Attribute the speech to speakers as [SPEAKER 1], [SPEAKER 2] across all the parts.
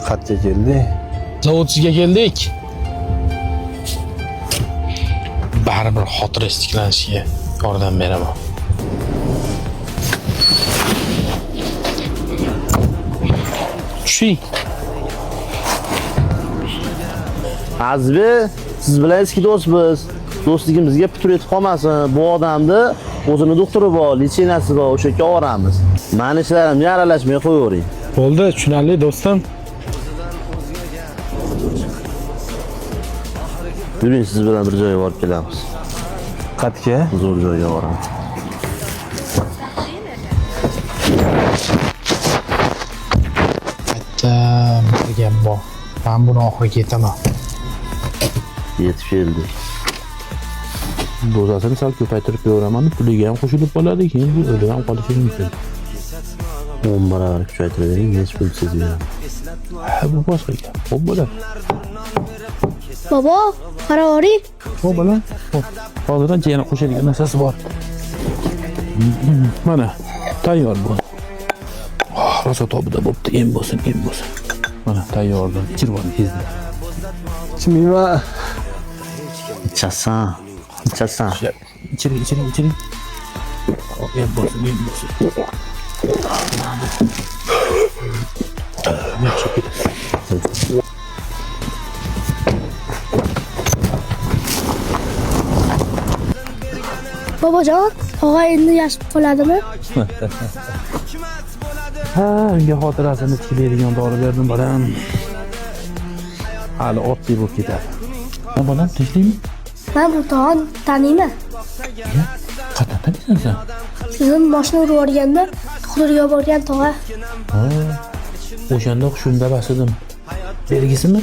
[SPEAKER 1] Qatga keldi.
[SPEAKER 2] Zavodchiga keldik. Baribir xotir istiklanishiga yordam beraman. Tushing.
[SPEAKER 3] Azbi, siz bilan eski do'stmiz. Do'stligimizga putur yetib qolmasin. Bu odamni o'zini doktori bor, litseniyasi bor, o'sha yerga olamiz. Meni ishlarimga aralashmay qo'yavering.
[SPEAKER 2] Bo'ldi, tushunarli do'stim.
[SPEAKER 3] Yuring, siz bilan bir joyga borib kelamiz.
[SPEAKER 1] Qatga?
[SPEAKER 3] Zo'r joyga boramiz.
[SPEAKER 2] Bir gap bor. Men buni oxiriga yetaman.
[SPEAKER 3] Yetib keldik.
[SPEAKER 1] Dozasini sal ko'paytirib beraman, puliga ham qo'shilib qoladi, keyin bu o'lib ham qolishi mumkin.
[SPEAKER 3] 10 barobar kuchaytiravering, hech pul sezmayman.
[SPEAKER 1] Ha, bu boshqa gap. Xo'p bo'ladi.
[SPEAKER 4] Bobo, qaravering.
[SPEAKER 1] Xo'p bo'ladi. Xo'p. Hozirdan yana qo'shadigan narsasi bor. Mana, tayyor bu. Rosa tobida bo'pti, em bo'lsin. Mana tayyordan ichirib oling tezda. Ichmayman.
[SPEAKER 3] Ichasan.
[SPEAKER 1] İçeri. Em bo'lsin. Yaxshi ketadi.
[SPEAKER 4] Bobojon, og'a endi yashib qoladimi?
[SPEAKER 1] Ha, unga xotirasini tiklaydigan dori berdim bolam. Hali oddiy bo'lib ketadi. Ha, bolam, tinchlikmi?
[SPEAKER 4] Men bu tog'ani taniyman.
[SPEAKER 1] Qatdan taniysan sen?
[SPEAKER 4] Sizin mashina urib yuborganda hududga borgan tog'a.
[SPEAKER 1] Ha, o'shanda hushimda basidim. Bergisimi?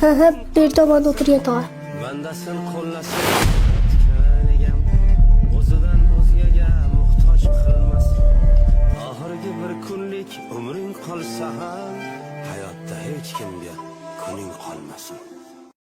[SPEAKER 4] Ha, bir tomonda o'tirgan tog'a.
[SPEAKER 5] Bandasin qo'llasin tiklanigam o'zidan o'zgaga muhtoj qilmas. Oxirgi bir kunlik umring qolsa ham hayotda hech kimga kuning qolmasin.